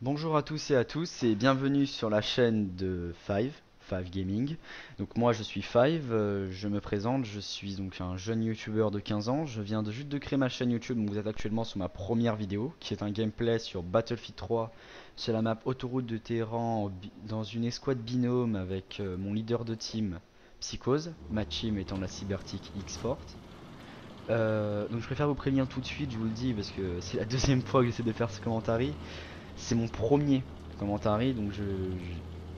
Bonjour à tous et à tous et bienvenue sur la chaîne de Five Gaming. Donc moi je suis Five, je me présente, je suis donc un jeune youtubeur de 15 ans. Je viens juste de créer ma chaîne YouTube, donc vous êtes actuellement sur ma première vidéo qui est un gameplay sur Battlefield 3 sur la map Autoroute de Téhéran dans une escouade binôme avec mon leader de team Psychose, ma team étant la Cybertic X-Fort. Donc je préfère vous prévenir tout de suite, je vous le dis parce que c'est la deuxième fois que j'essaie de faire ce commentaire. C'est mon premier commentary, donc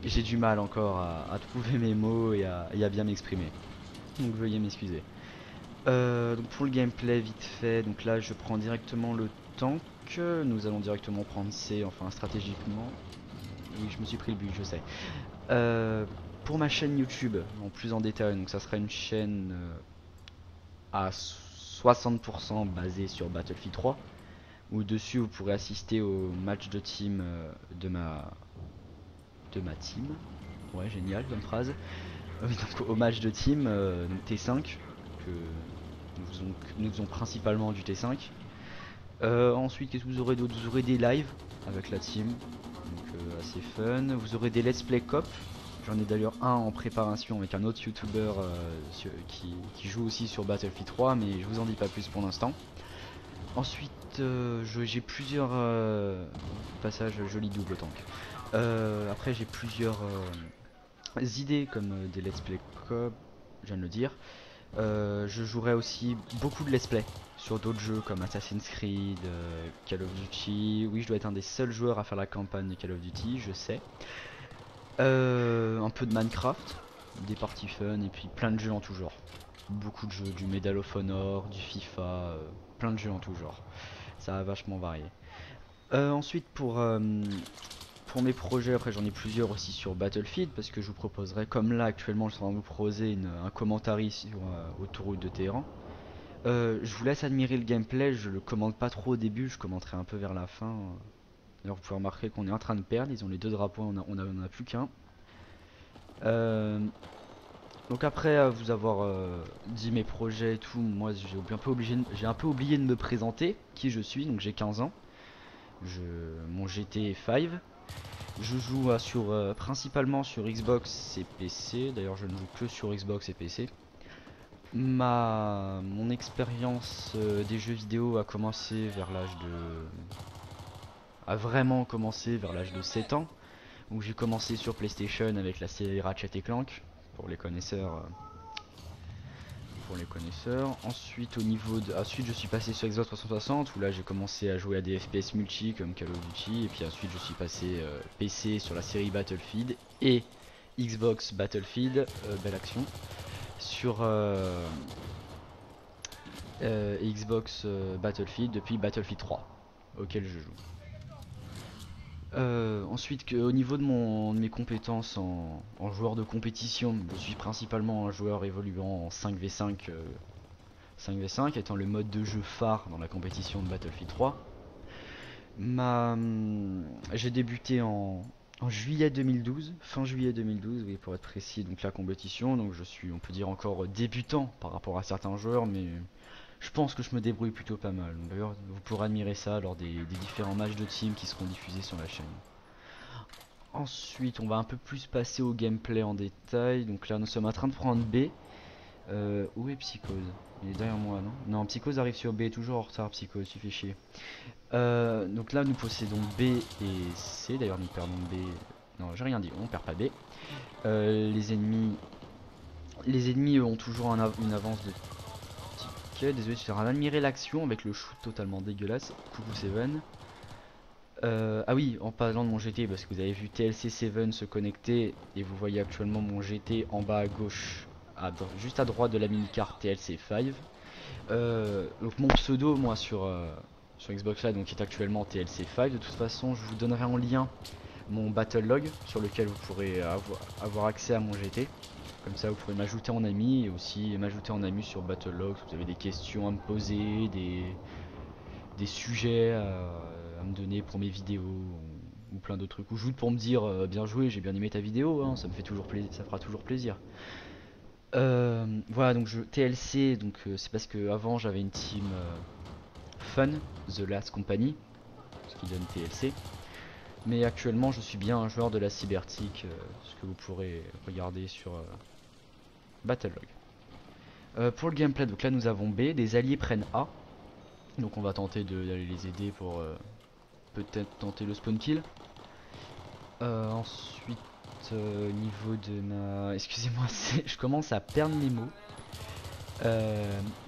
j'ai du mal encore à trouver mes mots et à bien m'exprimer. Donc veuillez m'excuser. Donc pour le gameplay, vite fait, donc là je prends directement le tank. Nous allons directement prendre C, enfin stratégiquement. Oui, je me suis pris le but, je sais. Euh, pour ma chaîne YouTube, en plus en détail, donc ça sera une chaîne à 60% basée sur Battlefield 3, où dessus vous pourrez assister au match de team de ma team. Ouais, génial comme phrase. Donc, au match de team, donc T5, que nous faisons principalement du T5. Ensuite, qu'est-ce que vous aurez d'autre? Vous aurez des lives avec la team, donc assez fun. Vous aurez des let's play cop. J'en ai d'ailleurs un en préparation avec un autre YouTuber qui joue aussi sur Battlefield 3, mais je vous en dis pas plus pour l'instant. Ensuite, j'ai plusieurs passages jolis double tank. Après, j'ai plusieurs idées comme des let's play coop, je viens de le dire. Je jouerai aussi beaucoup de let's play sur d'autres jeux comme Assassin's Creed, Call of Duty. Oui, je dois être un des seuls joueurs à faire la campagne de Call of Duty, je sais. Un peu de Minecraft, des parties fun et puis plein de jeux en tout genre. Beaucoup de jeux, du Medal of Honor, du FIFA, plein de jeux en tout genre. Ça va vachement varier. Ensuite pour mes projets, après j'en ai plusieurs aussi sur Battlefield parce que je vous proposerai, comme là actuellement je suis en train de vous proposer un commentaire sur Autoroute de Téhéran. Je vous laisse admirer le gameplay, je le commente pas trop au début, je commenterai un peu vers la fin. D'ailleurs vous pouvez remarquer qu'on est en train de perdre, ils ont les deux drapeaux, on a plus qu'un. Euh, donc après vous avoir dit mes projets et tout, moi j'ai un peu oublié de me présenter qui je suis, donc j'ai 15 ans. Mon GT est 5. Je joue principalement sur Xbox et PC. D'ailleurs, je ne joue que sur Xbox et PC. Mon expérience des jeux vidéo a vraiment commencé vers l'âge de 7 ans, où j'ai commencé sur PlayStation avec la série Ratchet et Clank pour les connaisseurs. Ensuite, je suis passé sur Xbox 360 où là j'ai commencé à jouer à des FPS multi comme Call of Duty, et puis ensuite je suis passé PC sur la série Battlefield et Xbox Battlefield, belle action, sur Xbox Battlefield depuis Battlefield 3 auquel je joue. Ensuite, au niveau de mes compétences en joueur de compétition, je suis principalement un joueur évoluant en 5v5, 5v5 étant le mode de jeu phare dans la compétition de Battlefield 3. J'ai débuté en juillet 2012, fin juillet 2012, oui, pour être précis, donc la compétition. Donc je suis, on peut dire, encore débutant par rapport à certains joueurs, mais je pense que je me débrouille plutôt pas mal. D'ailleurs, vous pourrez admirer ça lors des différents matchs de team qui seront diffusés sur la chaîne. Ensuite, on va un peu plus passer au gameplay en détail. Donc là, nous sommes en train de prendre B. Où est Psychose? Il est derrière moi, non? Non, Psychose arrive sur B, toujours en retard, Psychose, tu fais chier. Donc là, nous possédons B et C. D'ailleurs, nous perdons B. Non, j'ai rien dit, on perd pas B. Les ennemis ont toujours une avance de ticket. Désolé, je suis en train d'admirer l'action avec le shoot totalement dégueulasse. Coucou Seven. Ah oui, en parlant de mon GT, parce que vous avez vu TLC7 se connecter et vous voyez actuellement mon GT en bas à gauche, juste à droite de la mini-carte TLC5. Donc mon pseudo, moi sur Xbox Live, donc qui est actuellement TLC5. De toute façon, je vous donnerai en lien mon battle log sur lequel vous pourrez avoir accès à mon GT. Comme ça, vous pourrez m'ajouter en ami et aussi m'ajouter en ami sur battle log si vous avez des questions à me poser, des sujets à me donner pour mes vidéos ou plein d'autres trucs, ou juste pour me dire bien joué, j'ai bien aimé ta vidéo, hein, ça me fait toujours plaisir, ça fera toujours plaisir. Voilà, donc TLC, donc c'est parce que avant j'avais une team Fun, The Last Company, ce qui donne TLC. Mais actuellement je suis bien un joueur de la Cybertic, ce que vous pourrez regarder sur Battlelog. Pour le gameplay, donc là nous avons B, des alliés prennent A. Donc on va tenter d'aller les aider pour peut-être tenter le spawn kill. Ensuite, niveau de ma... Excusez-moi, je commence à perdre mes mots.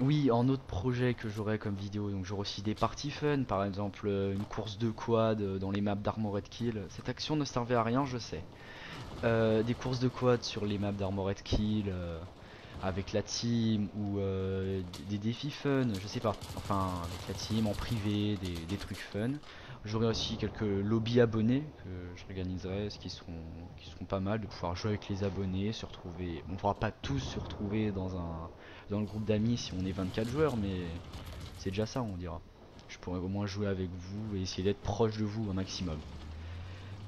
Oui, en autre projet que j'aurai comme vidéo, donc j'aurai aussi des parties fun, par exemple une course de quad dans les maps d'Armored Kill. Cette action ne servait à rien, je sais. Des courses de quad sur les maps d'Armored Kill avec la team ou des défis fun, je sais pas. Enfin, avec la team en privé, des trucs fun. J'aurai aussi quelques lobbies abonnés que je organiserai, qui seront pas mal, de pouvoir jouer avec les abonnés, se retrouver. On ne pourra pas tous se retrouver dans le groupe d'amis si on est 24 joueurs, mais c'est déjà ça, on dira. Je pourrais au moins jouer avec vous et essayer d'être proche de vous un maximum.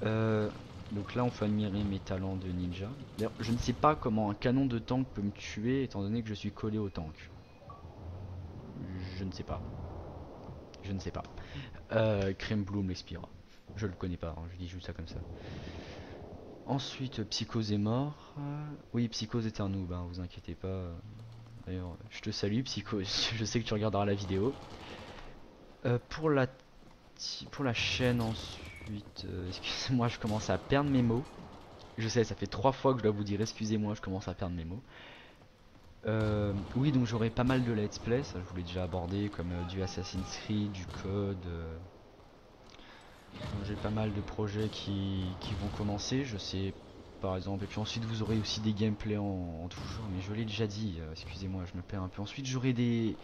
Donc là on peut admirer mes talents de ninja. D'ailleurs je ne sais pas comment un canon de tank peut me tuer étant donné que je suis collé au tank. Je ne sais pas. Je ne sais pas. Crème Bloom l'expira. Je le connais pas, hein, je dis juste ça comme ça. Ensuite Psychose est mort. Oui, Psychose est un noob, hein, vous inquiétez pas. D'ailleurs je te salue Psychose, je sais que tu regarderas la vidéo. Pour la chaîne ensuite, excusez-moi je commence à perdre mes mots. Je sais, ça fait 3 fois que je dois vous dire excusez-moi, je commence à perdre mes mots. Oui, donc j'aurai pas mal de let's play, ça je voulais déjà aborder, comme du Assassin's Creed, du code. J'ai pas mal de projets qui vont commencer, je sais par exemple. Et puis ensuite vous aurez aussi des gameplays en tout genre, mais je l'ai déjà dit, excusez-moi, je me perds un peu. Ensuite j'aurai des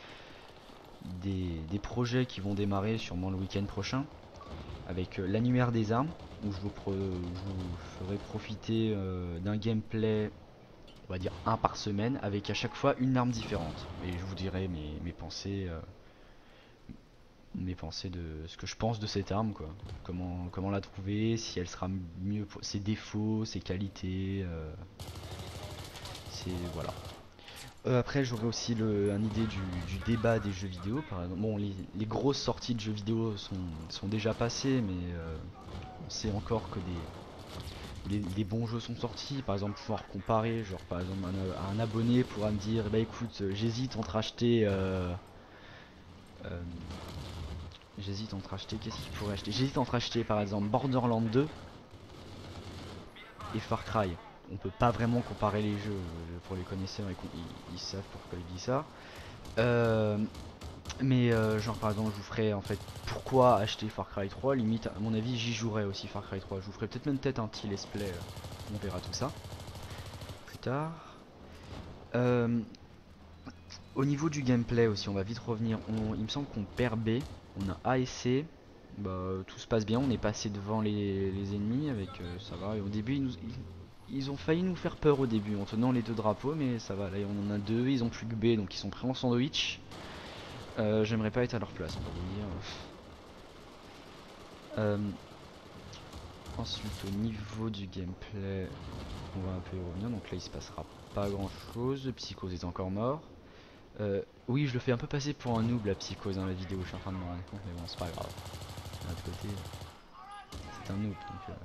projets qui vont démarrer sûrement le week-end prochain, avec l'annuaire des armes, où je vous ferai profiter d'un gameplay, on va dire un par semaine, avec à chaque fois une arme différente. Et je vous dirai mes pensées de ce que je pense de cette arme, quoi. Comment la trouver, si elle sera mieux, ses défauts, ses qualités, voilà. Après j'aurai aussi une idée du débat des jeux vidéo par exemple. Bon, les grosses sorties de jeux vidéo sont déjà passées, mais on sait encore que des bons jeux sont sortis. Par exemple pouvoir comparer, genre par exemple un abonné pourra me dire bah écoute j'hésite entre acheter euh, qu'est-ce qu'il pourrait acheter, j'hésite entre acheter par exemple Borderlands 2 et Far Cry. On peut pas vraiment comparer les jeux pour les connaisseurs, ils savent pourquoi il dit ça. Mais genre par exemple je vous ferai en fait pourquoi acheter Far Cry 3, limite à mon avis j'y jouerai aussi Far Cry 3. Je vous ferai peut-être même un petit let's play, on verra tout ça plus tard. Au niveau du gameplay aussi on va vite revenir, il me semble qu'on perd B, on a A et C. Bah, tout se passe bien, on est passé devant les ennemis avec ça va. Et au début ils ont failli nous faire peur au début en tenant les 2 drapeaux, mais ça va, là on en a 2, ils ont plus que B donc ils sont pris en sandwich. J'aimerais pas être à leur place pour vous dire. Ensuite au niveau du gameplay on va un peu y revenir, donc là il se passera pas grand chose. Psychose est encore mort. Oui, je le fais un peu passer pour un noob la Psychose dans la vidéo, je suis en train de me rendre compte, mais bon c'est pas grave. D'un autre côté c'est un noob donc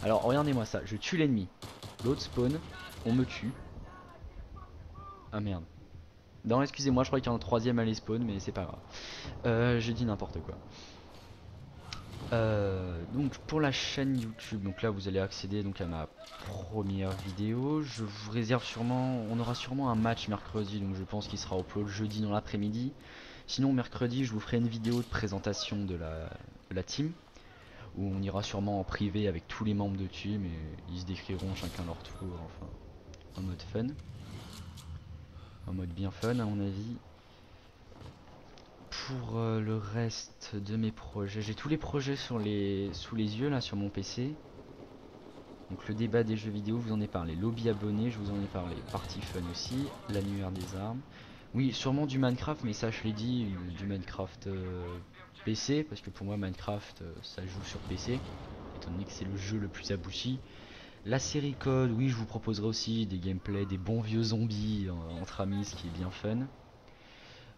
Alors regardez-moi ça, je tue l'ennemi, l'autre spawn, on me tue. Ah merde. Non excusez-moi, je crois qu'il y en a un troisième à les spawn, mais c'est pas grave. J'ai dit n'importe quoi. Donc pour la chaîne YouTube, donc là vous allez accéder donc à ma première vidéo. Je vous réserve sûrement, on aura sûrement un match mercredi, donc je pense qu'il sera upload jeudi dans l'après-midi. Sinon mercredi je vous ferai une vidéo de présentation de la team, où on ira sûrement en privé avec tous les membres de team et ils se décriront chacun leur tour, enfin en mode fun, en mode bien fun à mon avis. Pour le reste de mes projets, j'ai tous les projets sous les yeux là sur mon PC. Donc le débat des jeux vidéo, je vous en ai parlé. Lobby abonné, je vous en ai parlé. Partie fun aussi, l'annuaire des armes. Oui, sûrement du Minecraft, mais ça je l'ai dit, du Minecraft PC, parce que pour moi Minecraft ça joue sur PC, étant donné que c'est le jeu le plus abouti. La série Code, oui, je vous proposerai aussi des gameplays, des bons vieux zombies entre amis, ce qui est bien fun.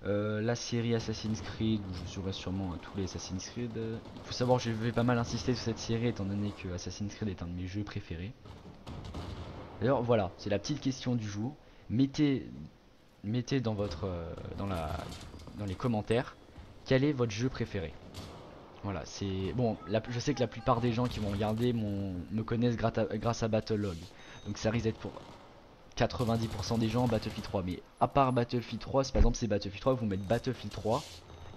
La série Assassin's Creed, où je jouerai sûrement à tous les Assassin's Creed. Il faut savoir que je vais pas mal insister sur cette série étant donné que Assassin's Creed est un de mes jeux préférés. D'ailleurs voilà, c'est la petite question du jour. Mettez dans votre dans les commentaires quel est votre jeu préféré. Voilà, c'est bon. Je sais que la plupart des gens qui vont regarder me connaissent grâce à Battlelog, donc ça risque d'être pour 90% des gens Battlefield 3. Mais à part Battlefield 3, si par exemple c'est Battlefield 3, vous mettez Battlefield 3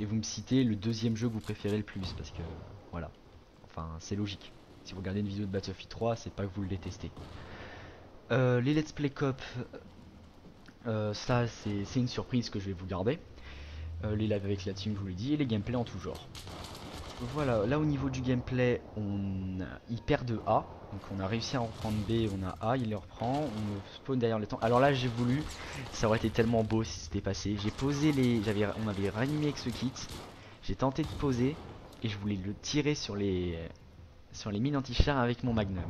et vous me citez le deuxième jeu que vous préférez le plus, parce que voilà, enfin c'est logique. Si vous regardez une vidéo de Battlefield 3, c'est pas que vous le détestez. Les Let's Play Cop, ça c'est une surprise que je vais vous garder. Les lives avec la team, je vous l'ai dit, et les gameplays en tout genre. Voilà, là au niveau du gameplay, il perd de A, donc on a réussi à en reprendre B, on a A, il les reprend, on me spawn derrière le temps. Alors là j'ai voulu, ça aurait été tellement beau si c'était passé, j'ai posé on m'avait ranimé avec ce kit, j'ai tenté de poser, et je voulais le tirer sur les mines anti-char avec mon magnum.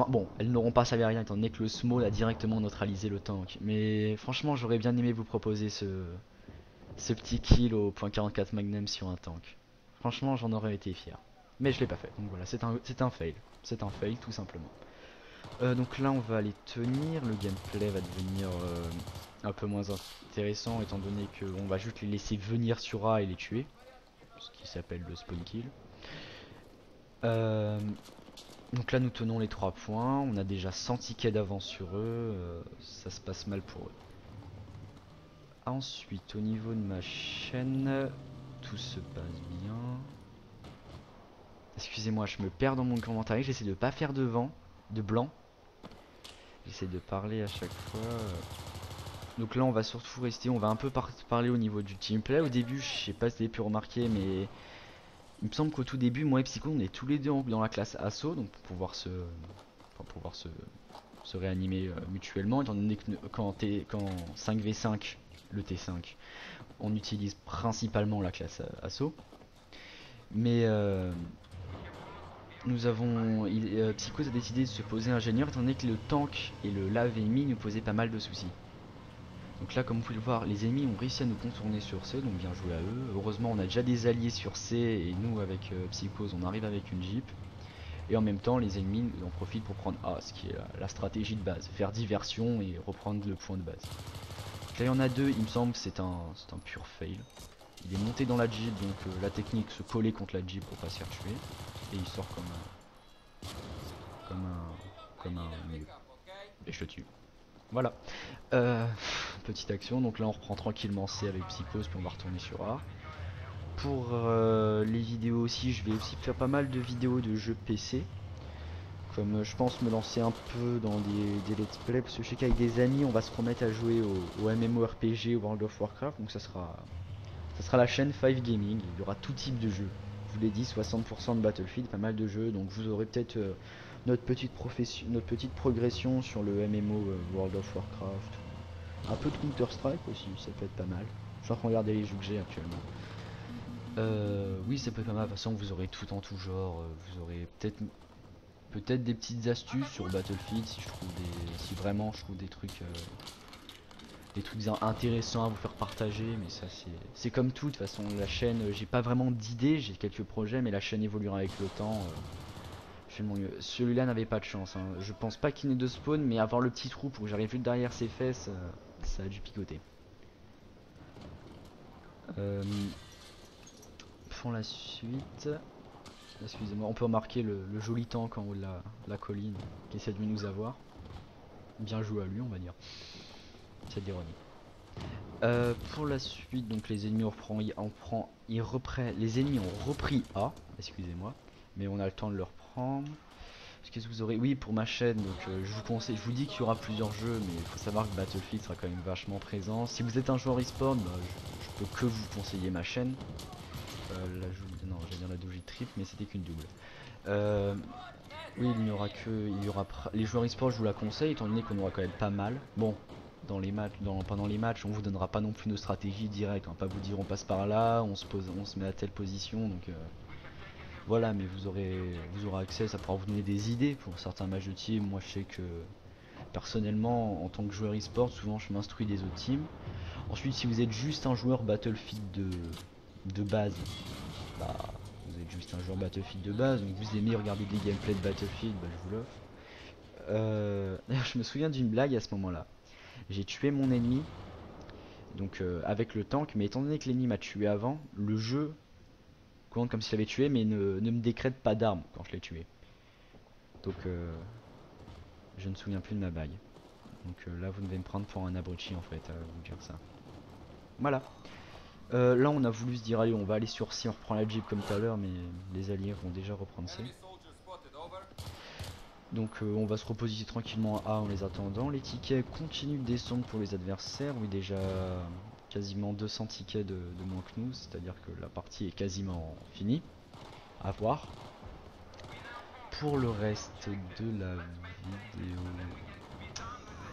Bon, elles n'auront pas servi à rien étant donné que le small a directement neutralisé le tank, mais franchement j'aurais bien aimé vous proposer ce petit kill au .44 magnum sur un tank. Franchement, j'en aurais été fier. Mais je l'ai pas fait. Donc voilà, c'est un fail. C'est un fail, tout simplement. Donc là, on va aller tenir. Le gameplay va devenir un peu moins intéressant, étant donné qu'on va juste les laisser venir sur A et les tuer. Ce qui s'appelle le spawn kill. Donc là, nous tenons les 3 points. On a déjà 100 tickets d'avance sur eux. Ça se passe mal pour eux. Ensuite, au niveau de ma chaîne, tout se passe bien. Excusez-moi, je me perds dans mon commentaire. J'essaie de pas faire de blanc. J'essaie de parler à chaque fois. Donc là, on va surtout rester. On va un peu parler au niveau du teamplay. Au début, je sais pas si vous avez pu remarquer, mais il me semble qu'au tout début, moi et Psycho, on est tous les deux dans la classe Assaut, donc pour pouvoir se réanimer mutuellement. Étant donné que quand 5v5, le T5, on utilise principalement la classe Assaut. Mais Psychose a décidé de se poser ingénieur étant donné que le tank et le lave ennemi nous posaient pas mal de soucis. Donc là, comme vous pouvez le voir, les ennemis ont réussi à nous contourner sur C, donc bien joué à eux. Heureusement, on a déjà des alliés sur C et nous avec Psychose, on arrive avec une Jeep. Et en même temps, les ennemis en profitent pour prendre A, ce qui est la stratégie de base, faire diversion et reprendre le point de base. Donc là, il y en a deux, il me semble que c'est un pur fail. Il est monté dans la Jeep, donc la technique se coller contre la Jeep pour pas se faire tuer. Et il sort comme un nul. Et je le tue. Voilà. Petite action, donc là on reprend tranquillement C avec Psychose, puis on va retourner sur A. Pour les vidéos aussi, je vais aussi faire pas mal de vidéos de jeux PC. Comme je pense me lancer un peu dans des let's play, parce que je sais qu'avec des amis on va se remettre à jouer au MMORPG, au World of Warcraft, donc ça sera la chaîne 5 Gaming, il y aura tout type de jeux. Je vous l'ai dit, 60% de Battlefield, pas mal de jeux, donc vous aurez peut-être notre petite progression sur le MMO World of Warcraft. Un peu de Counter Strike aussi, ça peut être pas mal. Je suis en train de regarder les jeux que j'ai actuellement. Oui, ça peut être pas mal, de toute façon vous aurez tout en tout genre, vous aurez peut-être des petites astuces sur Battlefield si vraiment je trouve des trucs intéressants à vous faire partager, mais ça c'est comme tout. De toute façon, la chaîne, j'ai pas vraiment d'idées, j'ai quelques projets, mais la chaîne évoluera avec le temps. Je fais de mon mieux. Celui-là n'avait pas de chance, hein. Je pense pas qu'il n'ait de spawn, mais avoir le petit trou pour que j'arrive juste derrière ses fesses, ça a dû picoter. Pour la suite, excusez-moi, on peut remarquer le joli tank en haut de la colline qui essaie de nous avoir. Bien joué à lui, on va dire. C'est de l'ironie. Pour la suite, donc les ennemis les ennemis ont repris A, excusez-moi, mais on a le temps de le reprendre. Qu'est-ce que vous aurez? Oui, pour ma chaîne, donc je vous dis qu'il y aura plusieurs jeux, mais il faut savoir que Battlefield sera quand même vachement présent. Si vous êtes un joueur e-sport, bah, je peux que vous conseiller ma chaîne. Non, j'allais dire la double trip, mais c'était qu'une double. Oui, il y aura les joueurs e-sport, je vous la conseille, étant donné qu'on aura quand même pas mal. Bon, pendant les matchs, on vous donnera pas non plus nos stratégies directes, on va pas vous dire on passe par là, on se met à telle position, donc voilà, mais vous aurez accès, ça pourra vous donner des idées pour certains matchs de team. Moi je sais que personnellement en tant que joueur e-sport, souvent je m'instruis des autres teams. Ensuite, si vous êtes juste un joueur Battlefield de base, bah vous êtes juste un joueur Battlefield de base, donc vous aimez regarder des gameplays de Battlefield, bah je vous l'offre. D'ailleurs, je me souviens d'une blague à ce moment-là. J'ai tué mon ennemi, donc avec le tank, mais étant donné que l'ennemi m'a tué avant, le jeu compte comme s'il avait tué, mais ne me décrète pas d'arme quand je l'ai tué. Donc je ne me souviens plus de ma bague. Donc là, vous devez me prendre pour un abruti en fait, à vous dire ça. Voilà. Là, on a voulu se dire, allez, on va aller sur C, on reprend la Jeep comme tout à l'heure, mais les alliés vont déjà reprendre C. Donc on va se repositionner tranquillement à A en les attendant. Les tickets continuent de descendre pour les adversaires. Oui, déjà quasiment 200 tickets de moins que nous, c'est-à-dire que la partie est quasiment finie. À voir. Pour le reste de la vidéo...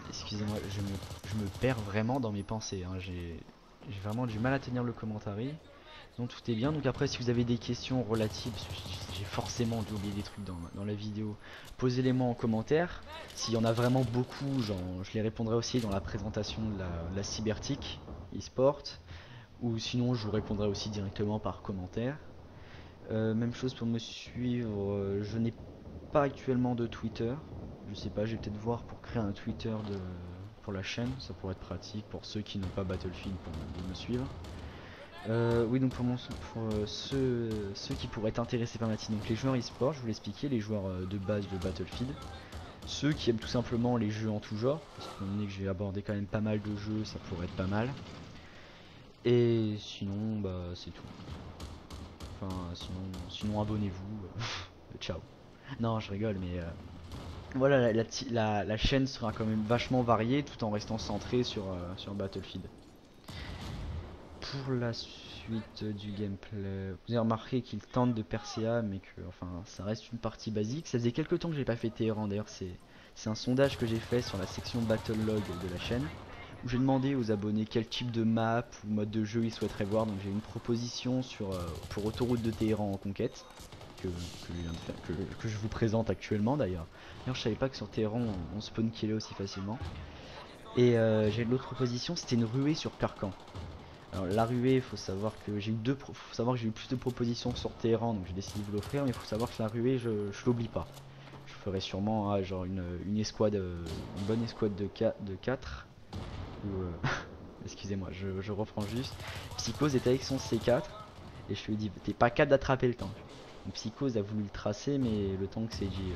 Excusez-moi, je me perds vraiment dans mes pensées. Hein. J'ai vraiment du mal à tenir le commentaire. Donc tout est bien. Donc après, si vous avez des questions relatives, j'ai forcément dû oublier des trucs dans la vidéo, posez-les-moi en commentaire. S'il y en a vraiment beaucoup, genre, je les répondrai aussi dans la présentation de la Cybertic eSport. Ou sinon, je vous répondrai aussi directement par commentaire. Même chose pour me suivre, je n'ai pas actuellement de Twitter. Je sais pas, je vais peut-être voir pour créer un Twitter pour la chaîne, ça pourrait être pratique pour ceux qui n'ont pas Battlefield de me suivre. Oui, donc pour ceux qui pourraient être intéressés par ma team, donc les joueurs e-sport, je vous l'expliquais, les joueurs de base de Battlefield, ceux qui aiment tout simplement les jeux en tout genre, parce que donné que j'ai abordé quand même pas mal de jeux, ça pourrait être pas mal. Et sinon, bah c'est tout. Enfin, sinon abonnez-vous. Ciao. Non, je rigole, mais voilà, la chaîne sera quand même vachement variée tout en restant centrée sur Battlefield. Pour la suite du gameplay, vous avez remarqué qu'il tente de percer A, mais que enfin, ça reste une partie basique. Ça faisait quelques temps que j'ai pas fait Téhéran, d'ailleurs c'est un sondage que j'ai fait sur la section Battle Log de la chaîne, où j'ai demandé aux abonnés quel type de map ou mode de jeu ils souhaiteraient voir. Donc j'ai une proposition pour Autoroute de Téhéran en conquête, que je viens de faire, que je vous présente actuellement d'ailleurs. D'ailleurs je savais pas que sur Téhéran on spawn killait aussi facilement. Et j'ai l'autre proposition, c'était une ruée sur Carcan. Alors la ruée, il faut savoir que j'ai eu plus de propositions sur Téhéran, donc j'ai décidé de vous l'offrir, mais il faut savoir que la ruée, je l'oublie pas. Je ferai sûrement genre une escouade, une bonne escouade de 4. Excusez-moi, je reprends juste. Psychose était avec son C4, et je lui ai dit, t'es pas capable d'attraper le tank. Donc Psychose a voulu le tracer, mais le tank s'est dit,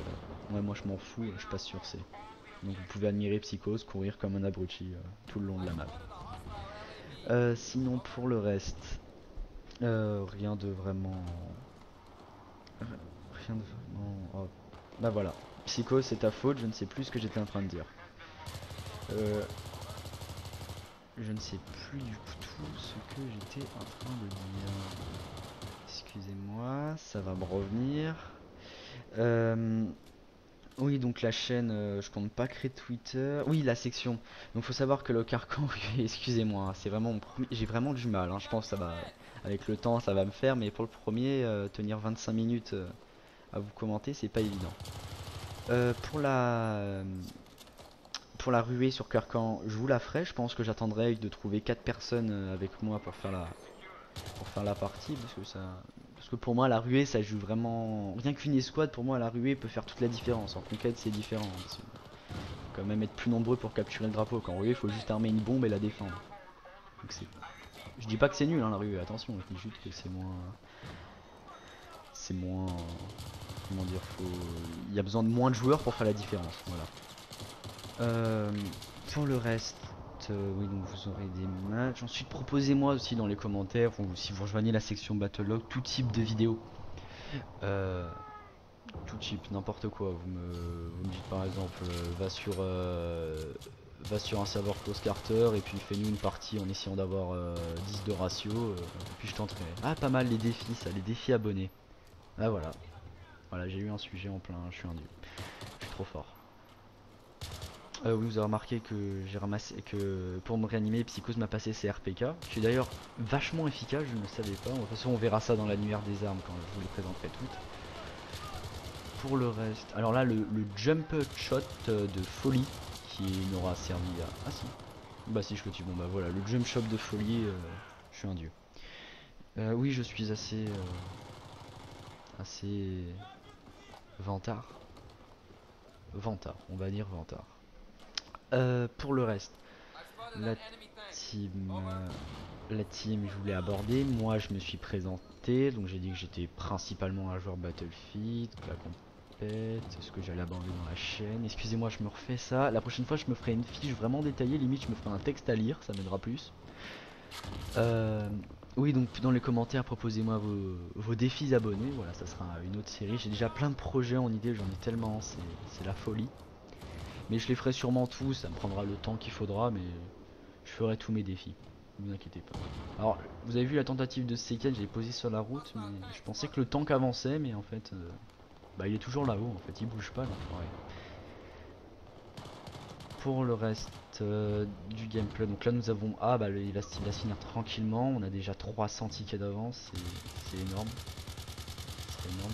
ouais moi je m'en fous, je passe sur C. Donc vous pouvez admirer Psychose courir comme un abruti tout le long de la map. Sinon pour le reste, rien de vraiment... Rien de vraiment... Oh. Bah voilà, Psycho c'est ta faute, je ne sais plus ce que j'étais en train de dire. Je ne sais plus du tout ce que j'étais en train de dire. Excusez-moi, ça va me revenir. Oui, donc la chaîne, je compte pas créer Twitter. Oui, la section. Donc faut savoir que le carcan, excusez-moi, c'est vraiment j'ai vraiment du mal. Hein. Je pense que ça va, avec le temps, ça va me faire. Mais pour le premier, tenir 25 minutes à vous commenter, c'est pas évident. Pour la ruée sur Carcan, je vous la ferai. Je pense que j'attendrai de trouver 4 personnes avec moi pour faire la partie, parce que pour moi la ruée ça joue vraiment, rien qu'une escouade pour moi la ruée peut faire toute la différence. En conquête c'est différent, il faut quand même être plus nombreux pour capturer le drapeau. Qu'en ruée il faut juste armer une bombe et la défendre. Donc je dis pas que c'est nul hein, la ruée, attention, je dis juste que c'est moins comment dire, il y a besoin de moins de joueurs pour faire la différence, voilà. Pour le reste, oui, donc vous aurez des matchs. Ensuite, proposez-moi aussi dans les commentaires, ou si vous rejoignez la section Battlelog, tout type de vidéos. Tout type, n'importe quoi. Vous me dites par exemple, va sur un serveur close Carter et puis fais-nous une partie en essayant d'avoir 10 de ratio. Et puis je tenterai. Ah, pas mal les défis, ça, les défis abonnés. Ah, voilà. Voilà, j'ai eu un sujet en plein, je suis un dieu. Je suis trop fort. Oui, vous avez remarqué que j'ai ramassé que pour me réanimer, Psychose m'a passé ses RPK, qui est d'ailleurs vachement efficace, je ne le savais pas. De toute façon, on verra ça dans l'annuaire des armes quand je vous les présenterai toutes. Pour le reste, alors là, le jump shot de folie qui n'aura servi à. Ah si, Bah si je le tue, bon bah voilà, le jump shot de folie, je suis un dieu. Oui, je suis assez vantard. Vantard, on va dire vantard. Pour le reste, la team, la team, je voulais aborder. Moi, je me suis présenté, donc j'ai dit que j'étais principalement un joueur Battlefield, la compète, ce que j'allais aborder dans la chaîne. Excusez-moi, je me refais ça. La prochaine fois, je me ferai une fiche vraiment détaillée. Limite, je me ferai un texte à lire, ça m'aidera plus. Oui, donc dans les commentaires, proposez-moi vos défis abonnés. Voilà, ça sera une autre série. J'ai déjà plein de projets en idée, j'en ai tellement, c'est la folie. Mais je les ferai sûrement tous, ça me prendra le temps qu'il faudra, mais je ferai tous mes défis. Ne vous inquiétez pas. Alors, vous avez vu la tentative de C4, j'ai posé sur la route, mais je pensais que le tank avançait, mais en fait, bah il est toujours là-haut, en fait, il bouge pas l'enfoiré. Pour le reste du gameplay, donc là nous avons bah il va finir tranquillement, on a déjà 300 tickets d'avance, c'est énorme. C'est énorme,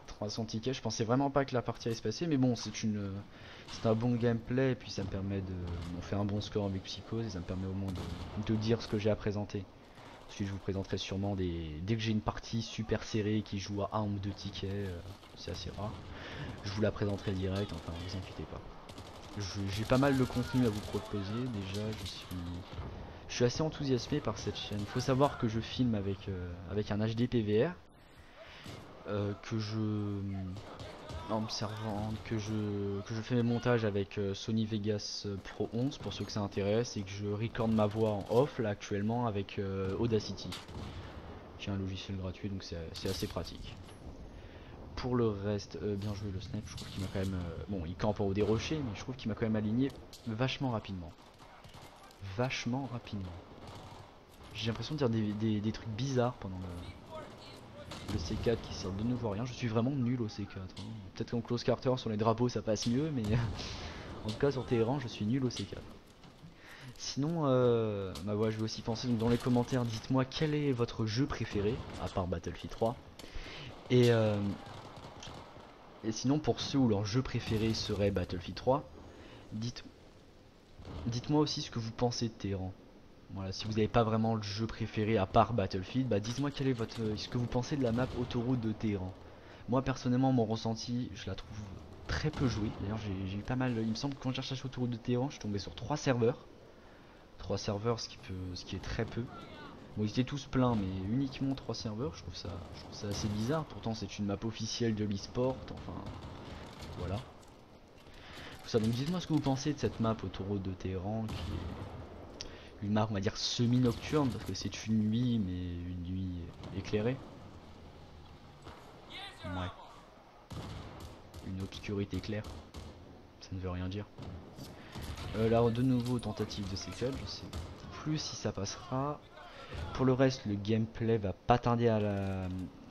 300 tickets, je pensais vraiment pas que la partie allait se passer, mais bon c'est un bon gameplay et puis ça me permet de on fait un bon score avec Psychose et ça me permet au moins de dire ce que j'ai à présenter. Ensuite je vous présenterai sûrement dès que j'ai une partie super serrée qui joue à 1 ou 2 tickets, c'est assez rare, je vous la présenterai direct, enfin ne vous inquiétez pas. J'ai pas mal de contenu à vous proposer. Déjà, je suis assez enthousiasmé par cette chaîne. Il faut savoir que je filme avec un HD PVR, que je en me servant, que je fais mes montages avec Sony Vegas Pro 11 pour ceux que ça intéresse, et que je recorde ma voix en off là actuellement avec Audacity, qui est un logiciel gratuit, donc c'est assez pratique. Pour le reste, bien joué le snipe, je trouve qu'il m'a quand même... bon, il campe en haut des rochers, mais je trouve qu'il m'a quand même aligné vachement rapidement. Vachement rapidement. J'ai l'impression de dire des trucs bizarres pendant le C4 qui sert de nouveau à rien. Je suis vraiment nul au C4. Hein. Peut-être qu'en close carter sur les drapeaux ça passe mieux, mais en tout cas sur Téhéran je suis nul au C4. Sinon, bah ouais, je vais aussi penser, donc dans les commentaires, dites-moi quel est votre jeu préféré, à part Battlefield 3. Et, et sinon, pour ceux où leur jeu préféré serait Battlefield 3, dites-moi aussi ce que vous pensez de Téhéran. Voilà, si vous n'avez pas vraiment le jeu préféré à part Battlefield, bah dites-moi quel est ce que vous pensez de la map autoroute de Téhéran. Moi personnellement, mon ressenti, je la trouve très peu jouée. D'ailleurs, j'ai eu pas mal. Il me semble que quand j'ai cherché autoroute de Téhéran, je suis tombé sur 3 serveurs. 3 serveurs, ce qui est très peu. Bon, ils étaient tous pleins, mais uniquement 3 serveurs. Je trouve ça assez bizarre. Pourtant, c'est une map officielle de l'e-sport. Enfin, voilà. Ça, donc dites-moi ce que vous pensez de cette map autoroute de Téhéran, qui est une map, on va dire, semi-nocturne, parce que c'est une nuit, mais une nuit éclairée. Ouais. Une obscurité claire. Ça ne veut rien dire. Là, de nouveau, tentative de C4, je sais plus si ça passera. Pour le reste, le gameplay va pas tarder à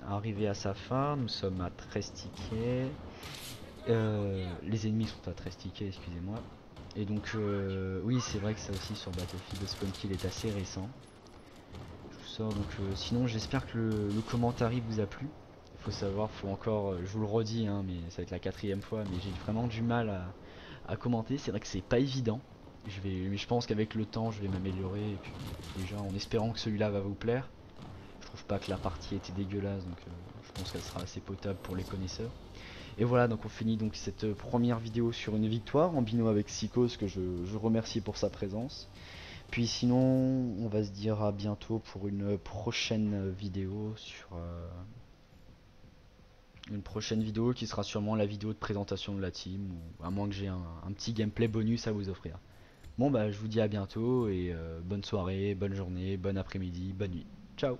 arriver à sa fin. Nous sommes à 13 tickets. Les ennemis sont à 13 tickets, excusez-moi. Et donc, oui, c'est vrai que ça aussi sur Battlefield, le spawn kill est assez récent. Je vous sors donc. Sinon, j'espère que le commentaire vous a plu. Il faut savoir, faut encore, je vous le redis, hein, mais ça va être la 4e fois, mais j'ai vraiment du mal à commenter. C'est vrai que c'est pas évident. Mais je pense qu'avec le temps, je vais m'améliorer. Et puis, déjà, en espérant que celui-là va vous plaire. Je trouve pas que la partie était dégueulasse, donc je pense qu'elle sera assez potable pour les connaisseurs. Et voilà, donc on finit donc cette première vidéo sur une victoire en binôme avec Psychose, que je remercie pour sa présence. Puis sinon, on va se dire à bientôt pour une prochaine vidéo une prochaine vidéo qui sera sûrement la vidéo de présentation de la team, ou à moins que j'ai un petit gameplay bonus à vous offrir. Bon bah je vous dis à bientôt et bonne soirée, bonne journée, bon après-midi, bonne nuit. Ciao.